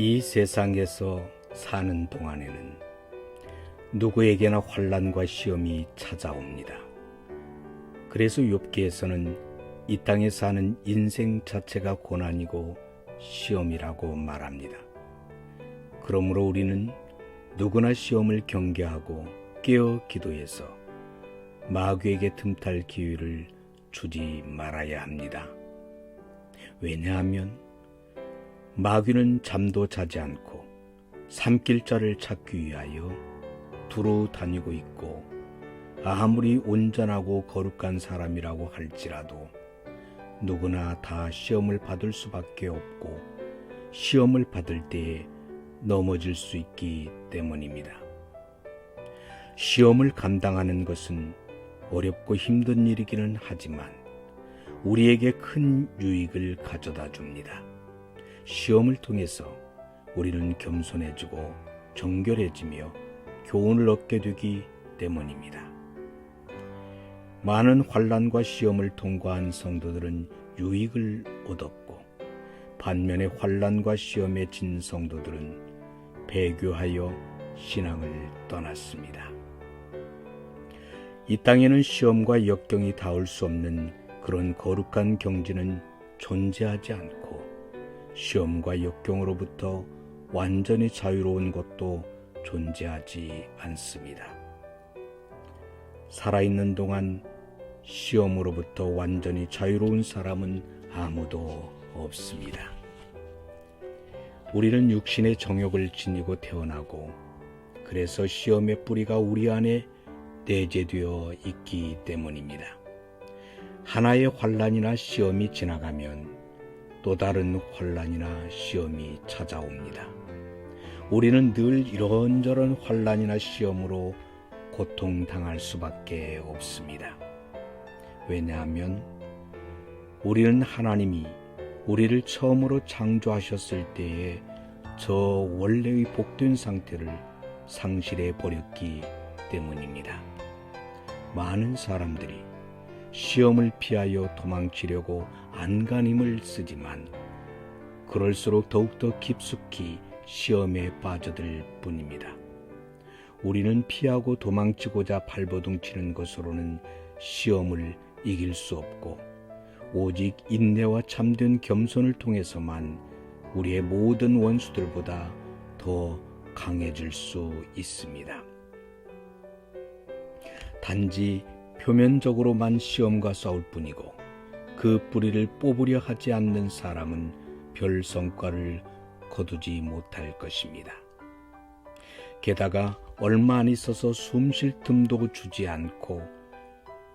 이 세상에서 사는 동안에는 누구에게나 환난과 시험이 찾아옵니다. 그래서 욥기에서는 이 땅에 사는 인생 자체가 고난이고 시험이라고 말합니다. 그러므로 우리는 누구나 시험을 경계하고 깨어 기도해서 마귀에게 틈탈 기회를 주지 말아야 합니다. 왜냐하면 마귀는 잠도 자지 않고 삼킬 자를 찾기 위하여 두루 다니고 있고, 아무리 온전하고 거룩한 사람이라고 할지라도 누구나 다 시험을 받을 수밖에 없고, 시험을 받을 때에 넘어질 수 있기 때문입니다. 시험을 감당하는 것은 어렵고 힘든 일이기는 하지만 우리에게 큰 유익을 가져다 줍니다. 시험을 통해서 우리는 겸손해지고 정결해지며 교훈을 얻게 되기 때문입니다. 많은 환난과 시험을 통과한 성도들은 유익을 얻었고, 반면에 환난과 시험에 진 성도들은 배교하여 신앙을 떠났습니다. 이 땅에는 시험과 역경이 닿을 수 없는 그런 거룩한 경지는 존재하지 않고, 시험과 역경으로부터 완전히 자유로운 것도 존재하지 않습니다. 살아있는 동안 시험으로부터 완전히 자유로운 사람은 아무도 없습니다. 우리는 육신의 정욕을 지니고 태어나고, 그래서 시험의 뿌리가 우리 안에 내재되어 있기 때문입니다. 하나의 환난이나 시험이 지나가면 또 다른 환난이나 시험이 찾아옵니다. 우리는 늘 이런저런 환난이나 시험으로 고통당할 수밖에 없습니다. 왜냐하면 우리는 하나님이 우리를 처음으로 창조하셨을 때에 저 원래의 복된 상태를 상실해 버렸기 때문입니다. 많은 사람들이 시험을 피하여 도망치려고 안간힘을 쓰지만 그럴수록 더욱더 깊숙이 시험에 빠져들 뿐입니다. 우리는 피하고 도망치고자 발버둥치는 것으로는 시험을 이길 수 없고, 오직 인내와 참된 겸손을 통해서만 우리의 모든 원수들보다 더 강해질 수 있습니다. 단지 표면적으로만 시험과 싸울 뿐이고 그 뿌리를 뽑으려 하지 않는 사람은 별 성과를 거두지 못할 것입니다. 게다가 얼마 안 있어서 숨 쉴 틈도 주지 않고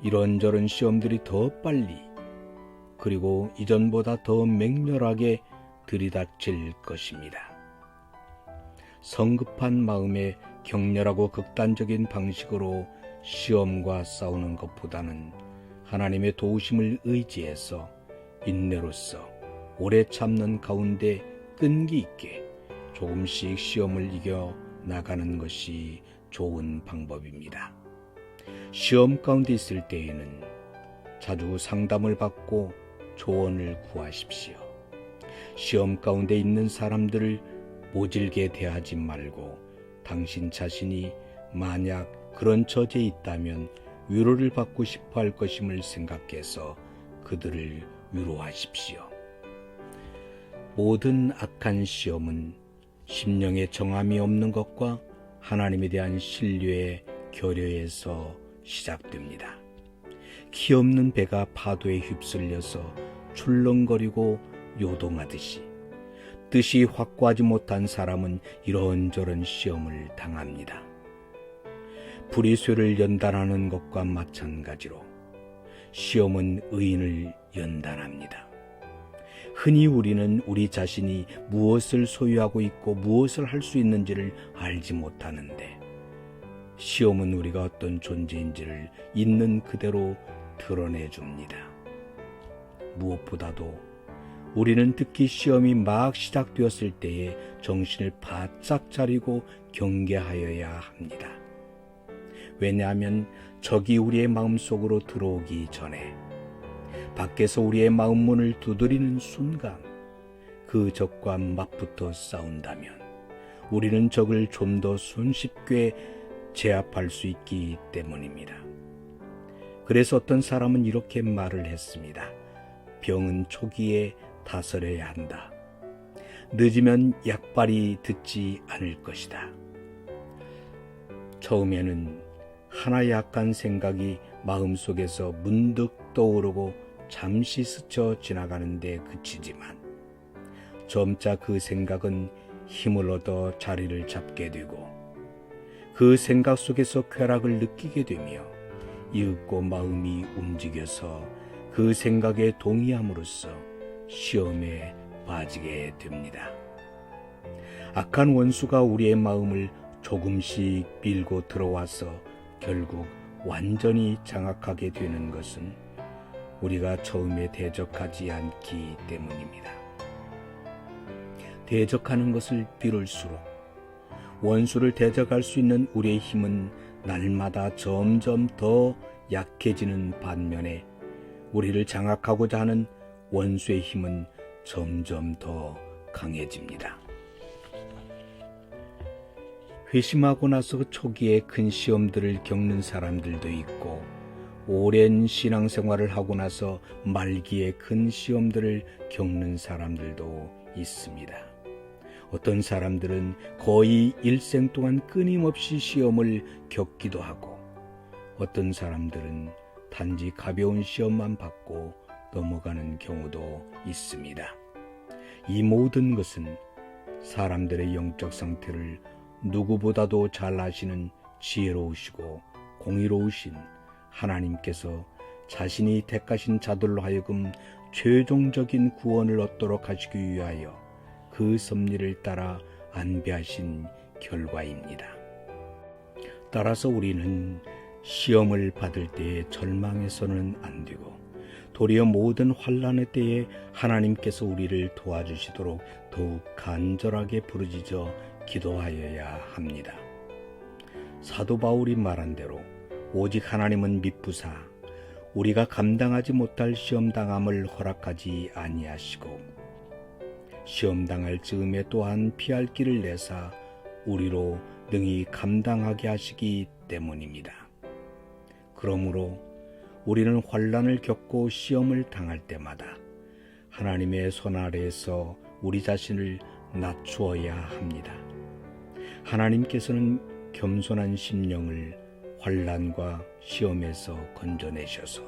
이런저런 시험들이 더 빨리, 그리고 이전보다 더 맹렬하게 들이닥칠 것입니다. 성급한 마음에 격렬하고 극단적인 방식으로 시험과 싸우는 것보다는 하나님의 도우심을 의지해서 인내로써 오래 참는 가운데 끈기 있게 조금씩 시험을 이겨 나가는 것이 좋은 방법입니다. 시험 가운데 있을 때에는 자주 상담을 받고 조언을 구하십시오. 시험 가운데 있는 사람들을 모질게 대하지 말고, 당신 자신이 만약 그런 처지에 있다면 위로를 받고 싶어 할 것임을 생각해서 그들을 위로하십시오. 모든 악한 시험은 심령에 정함이 없는 것과 하나님에 대한 신뢰의 결여에서 시작됩니다. 키 없는 배가 파도에 휩쓸려서 출렁거리고 요동하듯이, 뜻이 확고하지 못한 사람은 이런저런 시험을 당합니다. 불이 쇠를 연단하는 것과 마찬가지로 시험은 의인을 연단합니다. 흔히 우리는 우리 자신이 무엇을 소유하고 있고 무엇을 할 수 있는지를 알지 못하는데, 시험은 우리가 어떤 존재인지를 있는 그대로 드러내줍니다. 무엇보다도 우리는 특히 시험이 막 시작되었을 때에 정신을 바짝 차리고 경계하여야 합니다. 왜냐하면 적이 우리의 마음속으로 들어오기 전에 밖에서 우리의 마음 문을 두드리는 순간 그 그 적과 맞붙어 싸운다면 우리는 적을 좀 더 손쉽게 제압할 수 있기 때문입니다. 그래서 어떤 사람은 이렇게 말을 했습니다. 병은 초기에 다스려야 한다. 늦으면 약발이 듣지 않을 것이다. 처음에는 하나 약한 생각이 마음속에서 문득 떠오르고 잠시 스쳐 지나가는데 그치지만 점차 그 생각은 힘을 얻어 자리를 잡게 되고 그 생각 속에서 쾌락을 느끼게 되며 이윽고 마음이 움직여서 그 생각에 동의함으로써 시험에 빠지게 됩니다. 악한 원수가 우리의 마음을 조금씩 밀고 들어와서 결국 완전히 장악하게 되는 것은 우리가 처음에 대적하지 않기 때문입니다. 대적하는 것을 미룰수록 원수를 대적할 수 있는 우리의 힘은 날마다 점점 더 약해지는 반면에 우리를 장악하고자 하는 원수의 힘은 점점 더 강해집니다. 회심하고 나서 초기에 큰 시험들을 겪는 사람들도 있고 오랜 신앙생활을 하고 나서 말기에 큰 시험들을 겪는 사람들도 있습니다. 어떤 사람들은 거의 일생 동안 끊임없이 시험을 겪기도 하고 어떤 사람들은 단지 가벼운 시험만 받고 넘어가는 경우도 있습니다. 이 모든 것은 사람들의 영적 상태를 누구보다도 잘 아시는 지혜로우시고 공의로우신 하나님께서 자신이 택하신 자들로 하여금 최종적인 구원을 얻도록 하시기 위하여 그 섭리를 따라 안배하신 결과입니다. 따라서 우리는 시험을 받을 때에 절망해서는 안 되고 도리어 모든 환난의 때에 하나님께서 우리를 도와주시도록 더욱 간절하게 부르짖어 기도하여야 합니다. 사도 바울이 말한 대로 오직 하나님은 미쁘사 우리가 감당하지 못할 시험당함을 허락하지 아니하시고 시험당할 즈음에 또한 피할 길을 내사 우리로 능히 감당하게 하시기 때문입니다. 그러므로 우리는 환난을 겪고 시험을 당할 때마다 하나님의 손 아래에서 우리 자신을 낮추어야 합니다. 하나님께서는 겸손한 심령을 환난과 시험에서 건져내셔서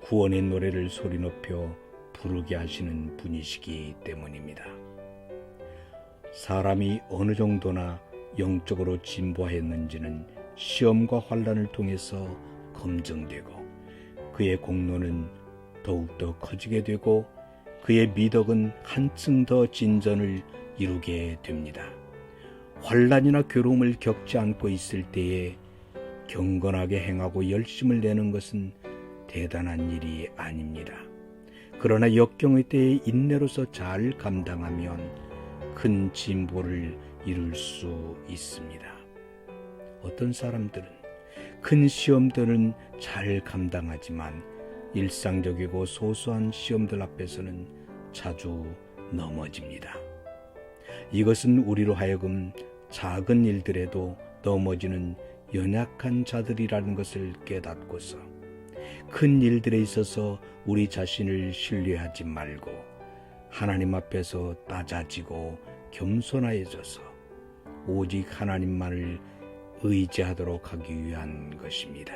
구원의 노래를 소리 높여 부르게 하시는 분이시기 때문입니다. 사람이 어느 정도나 영적으로 진보했는지는 시험과 환난을 통해서 검증되고 그의 공로는 더욱더 커지게 되고 그의 미덕은 한층 더 진전을 이루게 됩니다. 환난이나 괴로움을 겪지 않고 있을 때에 경건하게 행하고 열심을 내는 것은 대단한 일이 아닙니다. 그러나 역경의 때에 인내로서 잘 감당하면 큰 진보를 이룰 수 있습니다. 어떤 사람들은 큰 시험들은 잘 감당하지만 일상적이고 소소한 시험들 앞에서는 자주 넘어집니다. 이것은 우리로 하여금 작은 일들에도 넘어지는 연약한 자들이라는 것을 깨닫고서 큰 일들에 있어서 우리 자신을 신뢰하지 말고 하나님 앞에서 낮아지고 겸손해져서 오직 하나님만을 의지하도록 하기 위한 것입니다.